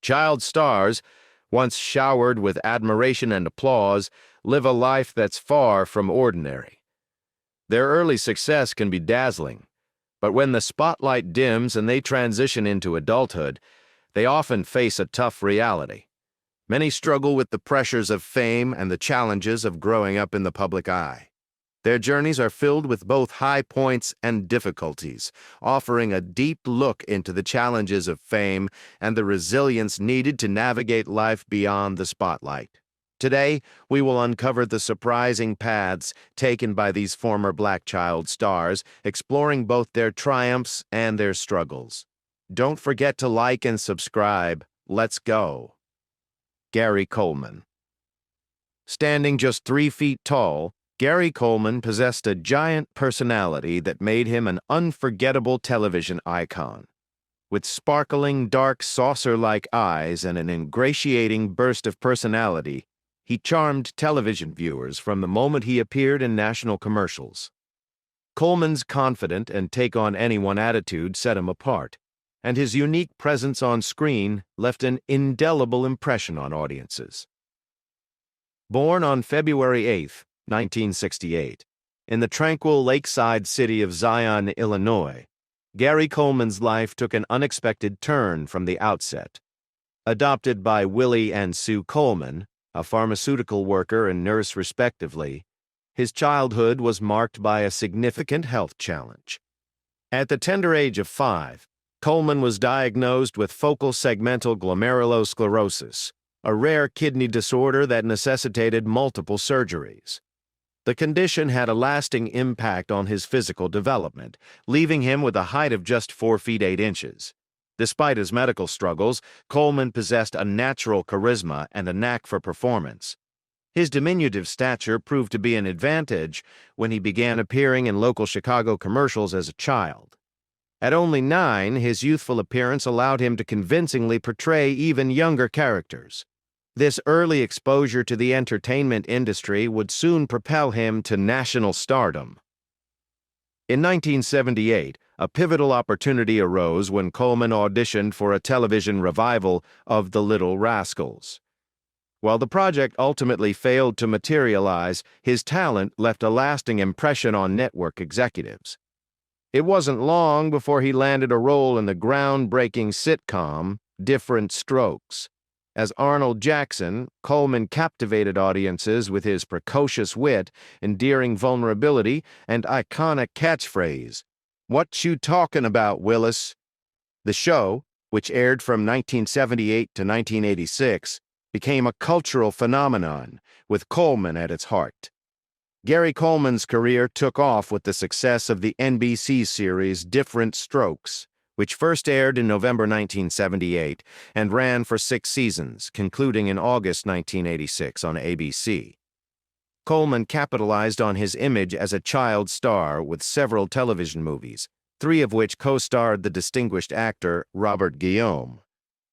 Child stars, once showered with admiration and applause, live a life that's far from ordinary. Their early success can be dazzling, but when the spotlight dims and they transition into adulthood, they often face a tough reality. Many struggle with the pressures of fame and the challenges of growing up in the public eye. Their journeys are filled with both high points and difficulties, offering a deep look into the challenges of fame and the resilience needed to navigate life beyond the spotlight. Today, we will uncover the surprising paths taken by these former black child stars, exploring both their triumphs and their struggles. Don't forget to like and subscribe. Let's go. Gary Coleman. Standing just 3 feet tall, Gary Coleman possessed a giant personality that made him an unforgettable television icon. With sparkling, dark, saucer-like eyes and an ingratiating burst of personality, he charmed television viewers from the moment he appeared in national commercials. Coleman's confident and take-on-anyone attitude set him apart, and his unique presence on screen left an indelible impression on audiences. Born on February 8, 1968, in the tranquil lakeside city of Zion, Illinois, Gary Coleman's life took an unexpected turn from the outset. Adopted by Willie and Sue Coleman, a pharmaceutical worker and nurse respectively, his childhood was marked by a significant health challenge. At the tender age of 5, Coleman was diagnosed with focal segmental glomerulosclerosis, a rare kidney disorder that necessitated multiple surgeries. The condition had a lasting impact on his physical development, leaving him with a height of just 4 feet 8 inches. Despite his medical struggles, Coleman possessed a natural charisma and a knack for performance. His diminutive stature proved to be an advantage when he began appearing in local Chicago commercials as a child. At only 9, his youthful appearance allowed him to convincingly portray even younger characters. This early exposure to the entertainment industry would soon propel him to national stardom. In 1978, a pivotal opportunity arose when Coleman auditioned for a television revival of The Little Rascals. While the project ultimately failed to materialize, his talent left a lasting impression on network executives. It wasn't long before he landed a role in the groundbreaking sitcom Different Strokes. As Arnold Jackson, Coleman captivated audiences with his precocious wit, endearing vulnerability, and iconic catchphrase, "What you talking about, Willis?" The show, which aired from 1978 to 1986, became a cultural phenomenon, with Coleman at its heart. Gary Coleman's career took off with the success of the NBC series Different Strokes, which first aired in November 1978 and ran for 6 seasons, concluding in August 1986 on ABC. Coleman capitalized on his image as a child star with several television movies, 3 of which co-starred the distinguished actor Robert Guillaume.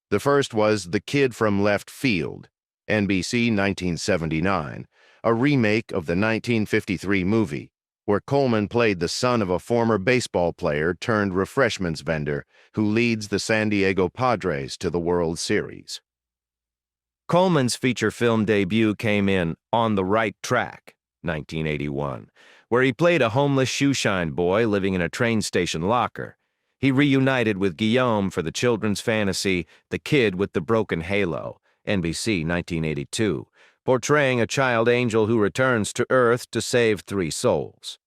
The first was The Kid from Left Field, NBC 1979, a remake of the 1953 movie, where Coleman played the son of a former baseball player turned refreshments vendor who leads the San Diego Padres to the World Series. Coleman's feature film debut came in On the Right Track, 1981, where he played a homeless shoeshine boy living in a train station locker. He reunited with Guillaume for the children's fantasy The Kid with the Broken Halo, NBC 1982, portraying a child angel who returns to Earth to save 3 souls.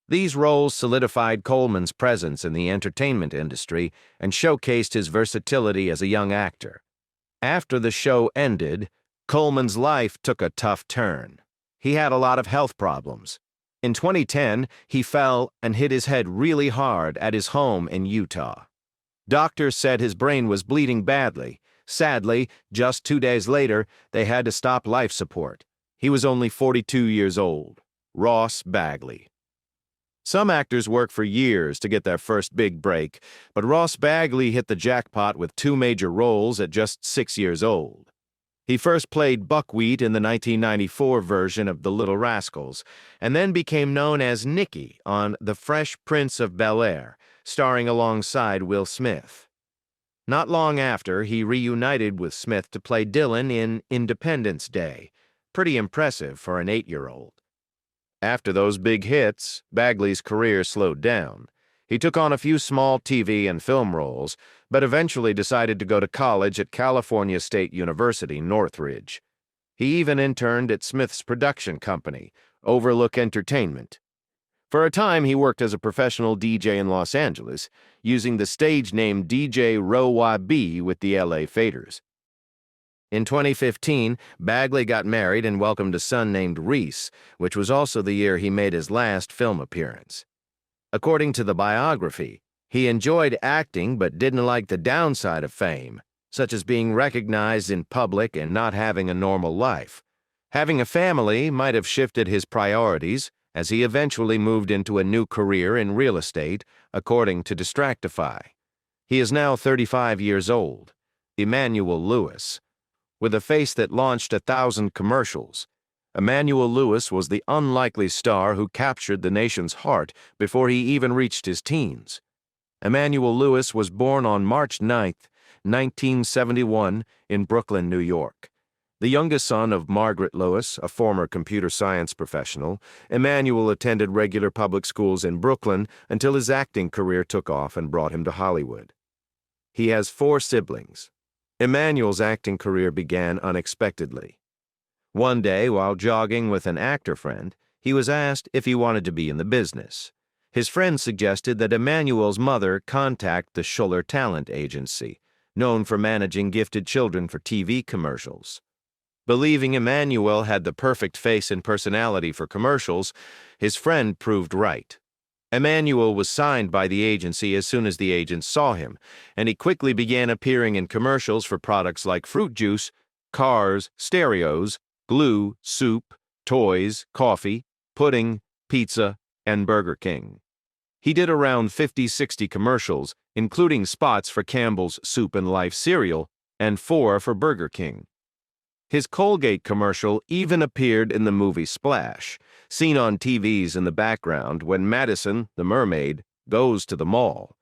These roles solidified Coleman's presence in the entertainment industry and showcased his versatility as a young actor. After the show ended, Coleman's life took a tough turn. He had a lot of health problems. In 2010, he fell and hit his head really hard at his home in Utah. Doctors said his brain was bleeding badly. Sadly, just 2 days later, they had to stop life support. He was only 42 years old. Ross Bagley. Some actors work for years to get their first big break, but Ross Bagley hit the jackpot with 2 major roles at just 6 years old. He first played Buckwheat in the 1994 version of The Little Rascals, and then became known as Nicky on The Fresh Prince of Bel-Air, starring alongside Will Smith. Not long after, he reunited with Smith to play Dylan in Independence Day. Pretty impressive for an 8-year-old. After those big hits, Bagley's career slowed down. He took on a few small TV and film roles, but eventually decided to go to college at California State University, Northridge. He even interned at Smith's production company, Overlook Entertainment. For a time, he worked as a professional DJ in Los Angeles, using the stage name DJ Row YB with the LA Faders. In 2015, Bagley got married and welcomed a son named Reese, which was also the year he made his last film appearance. According to the biography, he enjoyed acting but didn't like the downside of fame, such as being recognized in public and not having a normal life. Having a family might have shifted his priorities, as he eventually moved into a new career in real estate, according to Distractify. He is now 35 years old, Emanuel Lewis. With a face that launched 1,000 commercials, Emanuel Lewis was the unlikely star who captured the nation's heart before he even reached his teens. Emanuel Lewis was born on March 9, 1971, in Brooklyn, New York. The youngest son of Margaret Lewis, a former computer science professional, Emanuel attended regular public schools in Brooklyn until his acting career took off and brought him to Hollywood. He has 4 siblings. Emanuel's acting career began unexpectedly. One day, while jogging with an actor friend, he was asked if he wanted to be in the business. His friend suggested that Emanuel's mother contact the Schuller Talent Agency, known for managing gifted children for TV commercials. Believing Emanuel had the perfect face and personality for commercials, his friend proved right. Emanuel was signed by the agency as soon as the agents saw him, and he quickly began appearing in commercials for products like fruit juice, cars, stereos, glue, soup, toys, coffee, pudding, pizza, and Burger King. He did around 50-60 commercials, including spots for Campbell's Soup and Life cereal and 4 for Burger King. His Colgate commercial even appeared in the movie Splash, seen on TVs in the background when Madison, the mermaid, goes to the mall.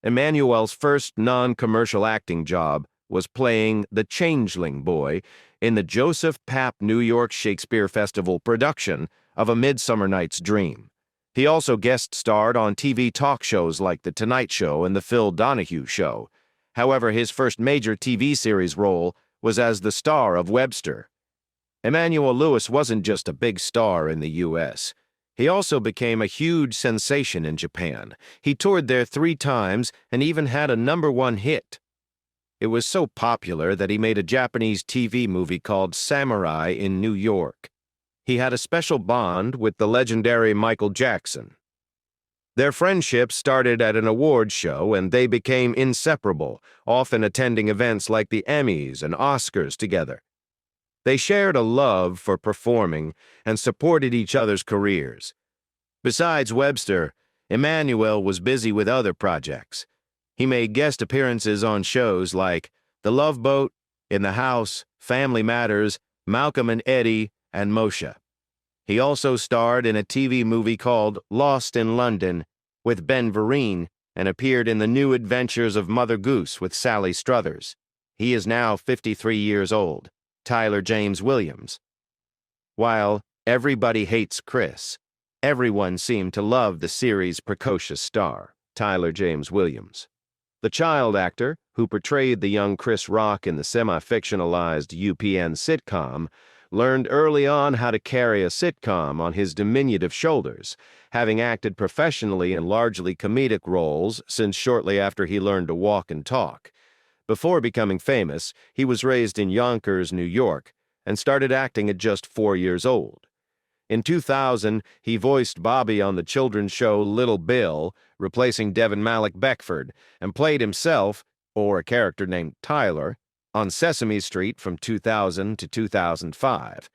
Emanuel's first non-commercial acting job was playing the Changeling Boy in the Joseph Papp New York Shakespeare Festival production of A Midsummer Night's Dream. He also guest starred on TV talk shows like The Tonight Show and The Phil Donahue Show. However, his first major TV series role was as the star of Webster. Emanuel Lewis wasn't just a big star in the U.S. He also became a huge sensation in Japan. He toured there 3 times and even had a #1 hit. It was so popular that he made a Japanese TV movie called Samurai in New York. He had a special bond with the legendary Michael Jackson. Their friendship started at an awards show, and they became inseparable, often attending events like the Emmys and Oscars together. They shared a love for performing and supported each other's careers. Besides Webster, Emanuel was busy with other projects. He made guest appearances on shows like The Love Boat, In the House, Family Matters, Malcolm and Eddie, and Moshe. He also starred in a TV movie called Lost in London with Ben Vereen and appeared in The New Adventures of Mother Goose with Sally Struthers. He is now 53 years old, Tyler James Williams. While Everybody Hates Chris, everyone seemed to love the series' precocious star, Tyler James Williams. The child actor, who portrayed the young Chris Rock in the semi-fictionalized UPN sitcom, learned early on how to carry a sitcom on his diminutive shoulders, having acted professionally in largely comedic roles since shortly after he learned to walk and talk. Before becoming famous, he was raised in Yonkers, New York, and started acting at just 4 years old. In 2000, he voiced Bobby on the children's show Little Bill, replacing Devin Malik Beckford, and played himself, or a character named Tyler, on Sesame Street from 2000 to 2005.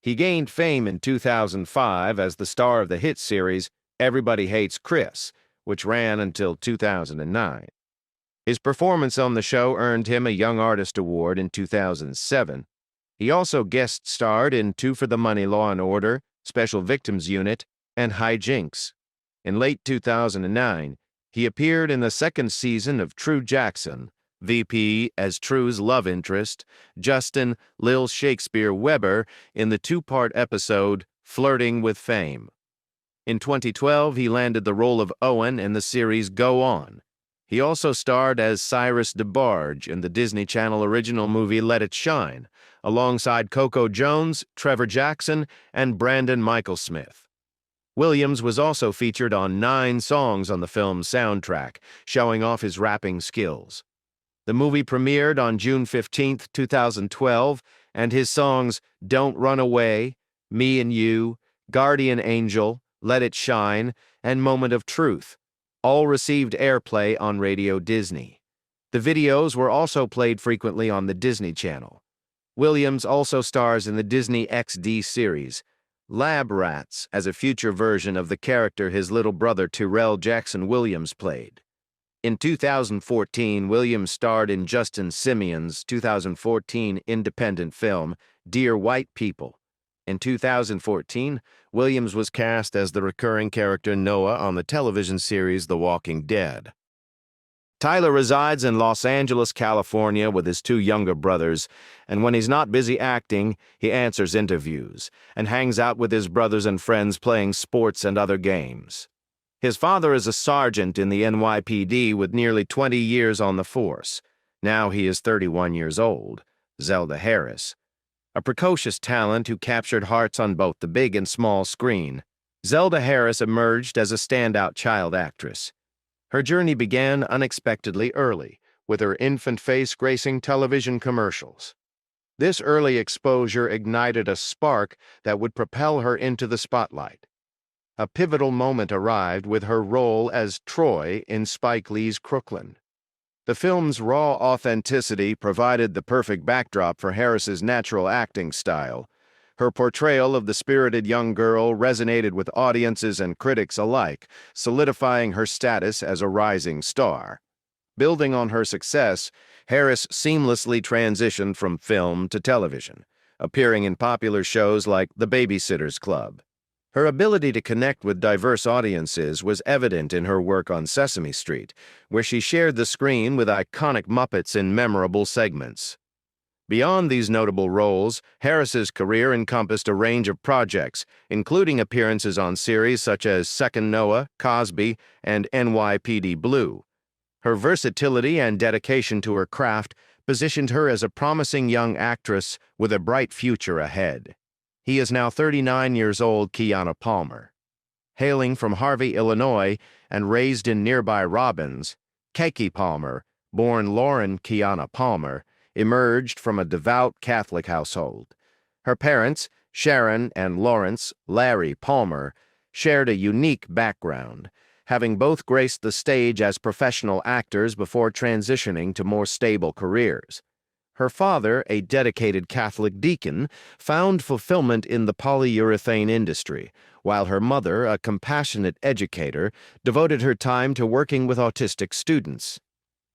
He gained fame in 2005 as the star of the hit series Everybody Hates Chris, which ran until 2009. His performance on the show earned him a Young Artist Award in 2007. He also guest starred in Two for the Money, Law and Order, Special Victims Unit, and Hijinks. In late 2009, he appeared in the 2nd season of True Jackson, VP as True's love interest, Justin Lil Shakespeare Weber in the two-part episode Flirting with Fame. In 2012, he landed the role of Owen in the series Go On. He also starred as Cyrus DeBarge in the Disney Channel original movie Let It Shine, alongside Coco Jones, Trevor Jackson, and Brandon Michael Smith. Williams was also featured on 9 songs on the film's soundtrack, showing off his rapping skills. The movie premiered on June 15, 2012, and his songs Don't Run Away, Me and You, Guardian Angel, Let It Shine, and Moment of Truth all received airplay on Radio Disney. The videos were also played frequently on the Disney Channel. Williams also stars in the Disney XD series, Lab Rats, as a future version of the character his little brother Tyrell Jackson Williams played. In 2014, Williams starred in Justin Simeon's 2014 independent film, Dear White People. In 2014, Williams was cast as the recurring character Noah on the television series The Walking Dead. Tyler resides in Los Angeles, California with his 2 younger brothers, and when he's not busy acting, he answers interviews and hangs out with his brothers and friends playing sports and other games. His father is a sergeant in the NYPD with nearly 20 years on the force. Now he is 31 years old, Zelda Harris. A precocious talent who captured hearts on both the big and small screen, Zelda Harris emerged as a standout child actress. Her journey began unexpectedly early, with her infant face gracing television commercials. This early exposure ignited a spark that would propel her into the spotlight. A pivotal moment arrived with her role as Troy in Spike Lee's Crooklyn. The film's raw authenticity provided the perfect backdrop for Harris's natural acting style. Her portrayal of the spirited young girl resonated with audiences and critics alike, solidifying her status as a rising star. Building on her success, Harris seamlessly transitioned from film to television, appearing in popular shows like The Babysitter's Club. Her ability to connect with diverse audiences was evident in her work on Sesame Street, where she shared the screen with iconic Muppets in memorable segments. Beyond these notable roles, Harris's career encompassed a range of projects, including appearances on series such as Second Noah, Cosby, and NYPD Blue. Her versatility and dedication to her craft positioned her as a promising young actress with a bright future ahead. He is now 39 years old Keke Palmer. Hailing from Harvey, Illinois, and raised in nearby Robbins, Keke Palmer, born Lauren Keke Palmer, emerged from a devout Catholic household. Her parents, Sharon and Lawrence Larry Palmer, shared a unique background, having both graced the stage as professional actors before transitioning to more stable careers. Her father, a dedicated Catholic deacon, found fulfillment in the polyurethane industry, while her mother, a compassionate educator, devoted her time to working with autistic students.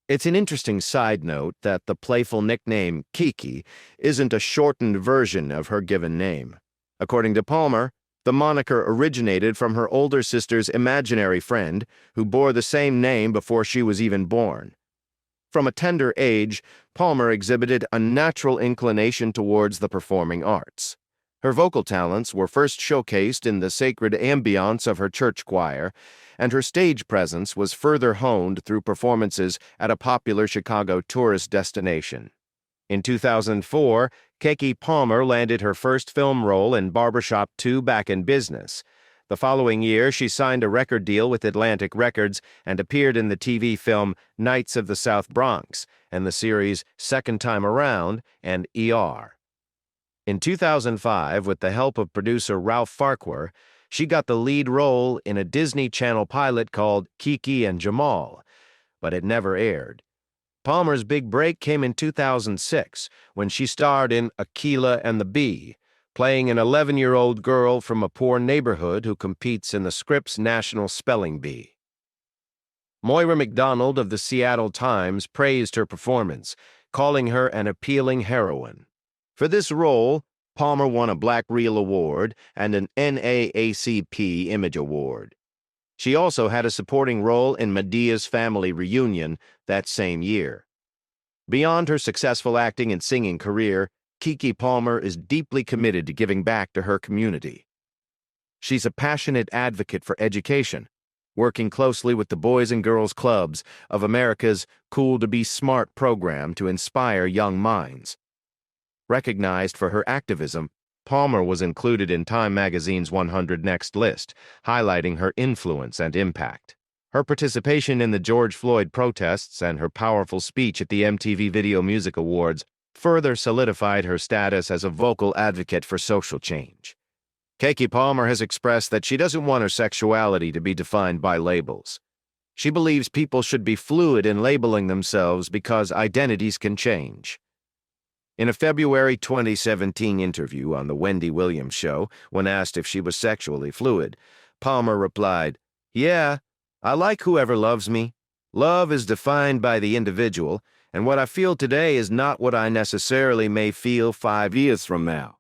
It's an interesting side note that the playful nickname Keke isn't a shortened version of her given name. According to Palmer, the moniker originated from her older sister's imaginary friend, who bore the same name before she was even born. From a tender age, Palmer exhibited a natural inclination towards the performing arts. Her vocal talents were first showcased in the sacred ambiance of her church choir, and her stage presence was further honed through performances at a popular Chicago tourist destination. In 2004, Keke Palmer landed her first film role in Barbershop 2: Back in Business. The following year, she signed a record deal with Atlantic Records and appeared in the TV film Knights of the South Bronx and the series Second Time Around and ER. In 2005, with the help of producer Ralph Farquhar, she got the lead role in a Disney Channel pilot called Keke and Jamal, but it never aired. Palmer's big break came in 2006 when she starred in Aquila and the Bee, playing an 11-year-old girl from a poor neighborhood who competes in the Scripps National Spelling Bee. Moira McDonald of the Seattle Times praised her performance, calling her an appealing heroine. For this role, Palmer won a Black Reel Award and an NAACP Image Award. She also had a supporting role in Medea's Family Reunion that same year. Beyond her successful acting and singing career, Keke Palmer is deeply committed to giving back to her community. She's a passionate advocate for education, working closely with the Boys and Girls Clubs of America's Cool to Be Smart program to inspire young minds. Recognized for her activism, Palmer was included in Time magazine's 100 Next list, highlighting her influence and impact. Her participation in the George Floyd protests and her powerful speech at the MTV Video Music Awards further solidified her status as a vocal advocate for social change. Keke Palmer has expressed that she doesn't want her sexuality to be defined by labels. She believes people should be fluid in labeling themselves because identities can change. In a February 2017 interview on The Wendy Williams Show, when asked if she was sexually fluid, Palmer replied, "Yeah, I like whoever loves me. Love is defined by the individual, and what I feel today is not what I necessarily may feel 5 years from now.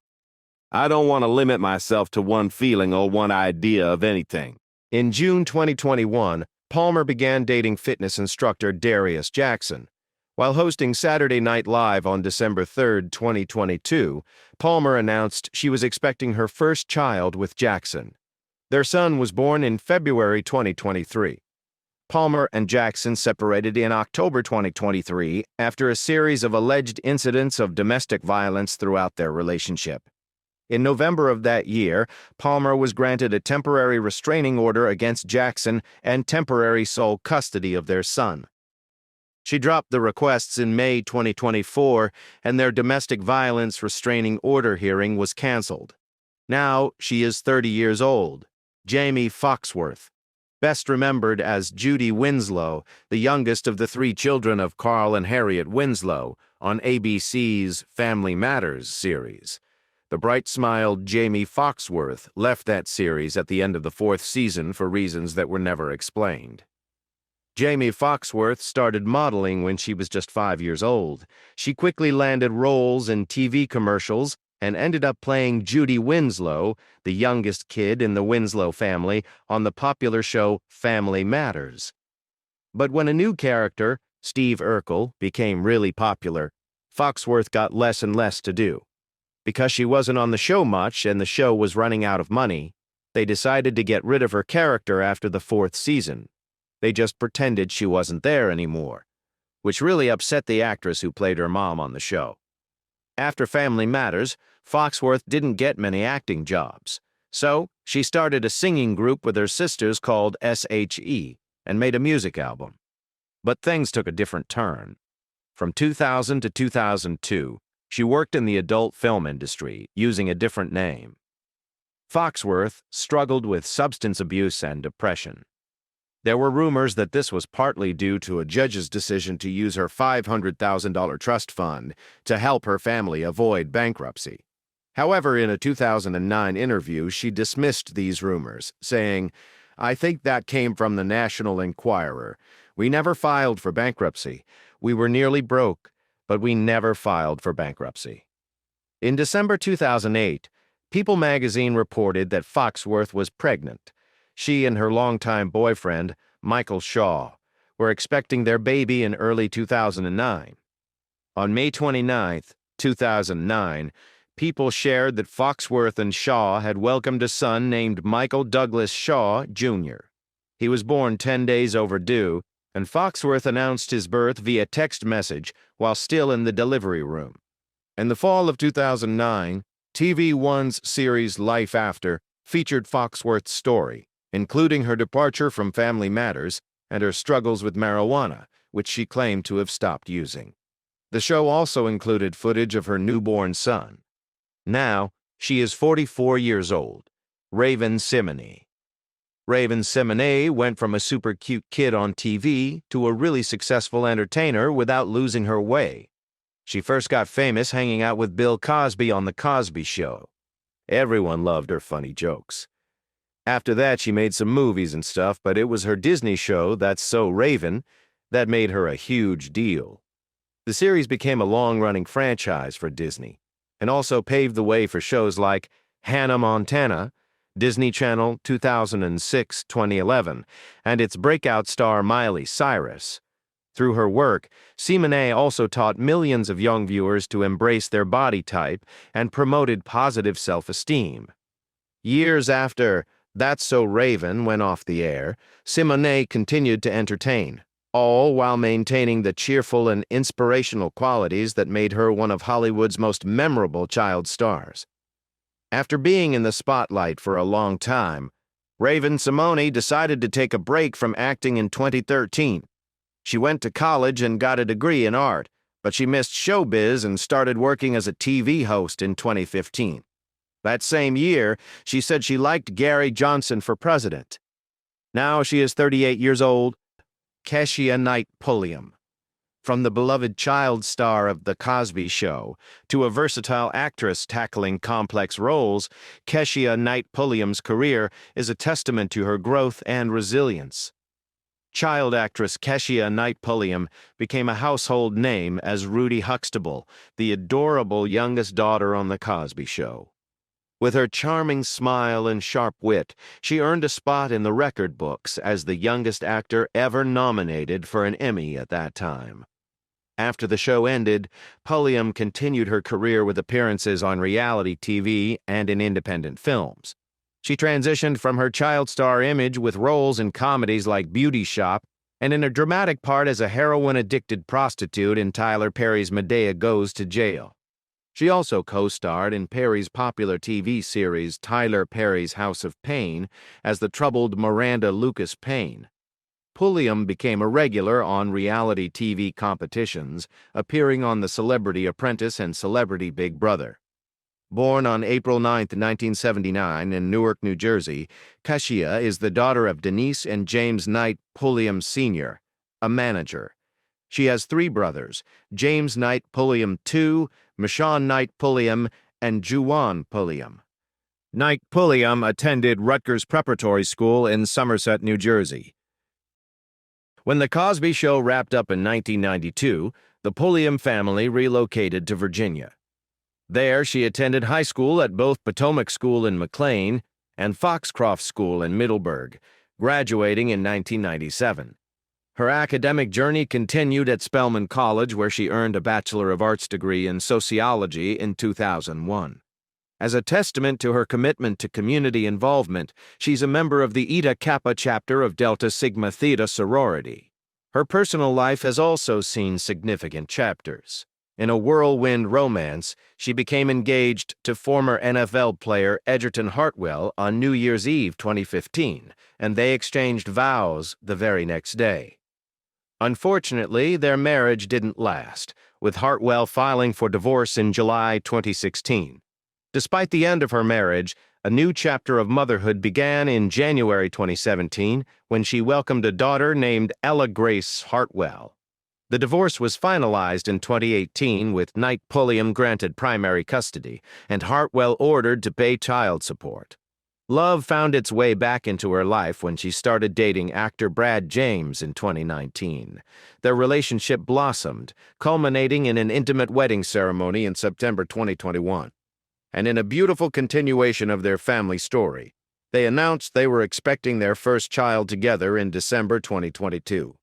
I don't want to limit myself to one feeling or one idea of anything." In June 2021, Palmer began dating fitness instructor Darius Jackson. While hosting Saturday Night Live on December 3, 2022, Palmer announced she was expecting her first child with Jackson. Their son was born in February 2023. Palmer and Jackson separated in October 2023 after a series of alleged incidents of domestic violence throughout their relationship. In November of that year, Palmer was granted a temporary restraining order against Jackson and temporary sole custody of their son. She dropped the requests in May 2024, and their domestic violence restraining order hearing was canceled. Now she is 30 years old. Jamie Foxworth, best remembered as Judy Winslow, the youngest of the 3 children of Carl and Harriet Winslow, on ABC's Family Matters series. The bright-smiled Jamie Foxworth left that series at the end of the 4th season for reasons that were never explained. Jamie Foxworth started modeling when she was just 5 years old. She quickly landed roles in TV commercials and ended up playing Judy Winslow, the youngest kid in the Winslow family, on the popular show Family Matters. But when a new character, Steve Urkel, became really popular, Foxworth got less and less to do. Because she wasn't on the show much and the show was running out of money, they decided to get rid of her character after the 4th season. They just pretended she wasn't there anymore, which really upset the actress who played her mom on the show. After Family Matters, Foxworth didn't get many acting jobs, so she started a singing group with her sisters called SHE and made a music album. But things took a different turn. From 2000 to 2002, she worked in the adult film industry using a different name. Foxworth struggled with substance abuse and depression. There were rumors that this was partly due to a judge's decision to use her $500,000 trust fund to help her family avoid bankruptcy. However, in a 2009 interview, she dismissed these rumors, saying, "I think that came from the National Enquirer. We never filed for bankruptcy. We were nearly broke, but we never filed for bankruptcy." In December 2008, People magazine reported that Foxworth was pregnant. She and her longtime boyfriend, Michael Shaw, were expecting their baby in early 2009. On May 29, 2009, People shared that Foxworth and Shaw had welcomed a son named Michael Douglas Shaw, Jr. He was born 10 days overdue, and Foxworth announced his birth via text message while still in the delivery room. In the fall of 2009, TV One's series Life After featured Foxworth's story, including her departure from Family Matters and her struggles with marijuana, which she claimed to have stopped using. The show also included footage of her newborn son. Now, she is 44 years old, Raven-Symoné. Raven-Symoné went from a super cute kid on TV to a really successful entertainer without losing her way. She first got famous hanging out with Bill Cosby on The Cosby Show. Everyone loved her funny jokes. After that, she made some movies and stuff, but it was her Disney show, That's So Raven, that made her a huge deal. The series became a long-running franchise for Disney, and also paved the way for shows like Hannah Montana, Disney Channel 2006-2011, and its breakout star Miley Cyrus. Through her work, Symoné also taught millions of young viewers to embrace their body type and promoted positive self-esteem. Years after That's So Raven went off the air, Symoné continued to entertain, all while maintaining the cheerful and inspirational qualities that made her one of Hollywood's most memorable child stars. After being in the spotlight for a long time, Raven-Symoné decided to take a break from acting in 2013. She went to college and got a degree in art, but she missed showbiz and started working as a TV host in 2015. That same year, she said she liked Gary Johnson for president. Now she is 38 years old. Keshia Pulliam. From the beloved child star of The Cosby Show to a versatile actress tackling complex roles, Keshia Pulliam's career is a testament to her growth and resilience. Child actress Keshia Pulliam became a household name as Rudy Huxtable, the adorable youngest daughter on The Cosby Show. With her charming smile and sharp wit, she earned a spot in the record books as the youngest actor ever nominated for an Emmy at that time. After the show ended, Pulliam continued her career with appearances on reality TV and in independent films. She transitioned from her child star image with roles in comedies like Beauty Shop and in a dramatic part as a heroin-addicted prostitute in Tyler Perry's Madea Goes to Jail. She also co-starred in Perry's popular TV series Tyler Perry's House of Pain as the troubled Miranda Lucas Payne. Pulliam became a regular on reality TV competitions, appearing on The Celebrity Apprentice and Celebrity Big Brother. Born on April 9, 1979 in Newark, New Jersey, Keshia is the daughter of Denise and James Knight Pulliam Sr., a manager. She has three brothers, James Knight Pulliam II, Michon Knight Pulliam, and Juwan Pulliam. Knight Pulliam attended Rutgers Preparatory School in Somerset, New Jersey. When The Cosby Show wrapped up in 1992, the Pulliam family relocated to Virginia. There, she attended high school at both Potomac School in McLean and Foxcroft School in Middleburg, graduating in 1997. Her academic journey continued at Spelman College, where she earned a Bachelor of Arts degree in sociology in 2001. As a testament to her commitment to community involvement, she's a member of the Eta Kappa chapter of Delta Sigma Theta sorority. Her personal life has also seen significant chapters. In a whirlwind romance, she became engaged to former NFL player Edgerton Hartwell on New Year's Eve 2015, and they exchanged vows the very next day. Unfortunately, their marriage didn't last, with Hartwell filing for divorce in July 2016. Despite the end of her marriage, a new chapter of motherhood began in January 2017 when she welcomed a daughter named Ella Grace Hartwell. The divorce was finalized in 2018 with Knight Pulliam granted primary custody and Hartwell ordered to pay child support. Love found its way back into her life when she started dating actor Brad James in 2019. Their relationship blossomed, culminating in an intimate wedding ceremony in September 2021. And in a beautiful continuation of their family story, they announced they were expecting their first child together in December 2022.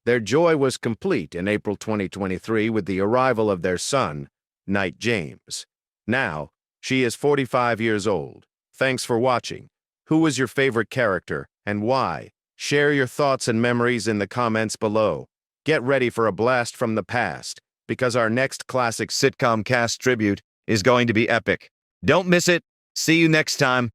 Their joy was complete in April 2023 with the arrival of their son, Knight James. Now, she is 45 years old. Thanks for watching. Who was your favorite character and why? Share your thoughts and memories in the comments below. Get ready for a blast from the past, because our next classic sitcom cast tribute is going to be epic. Don't miss it. See you next time.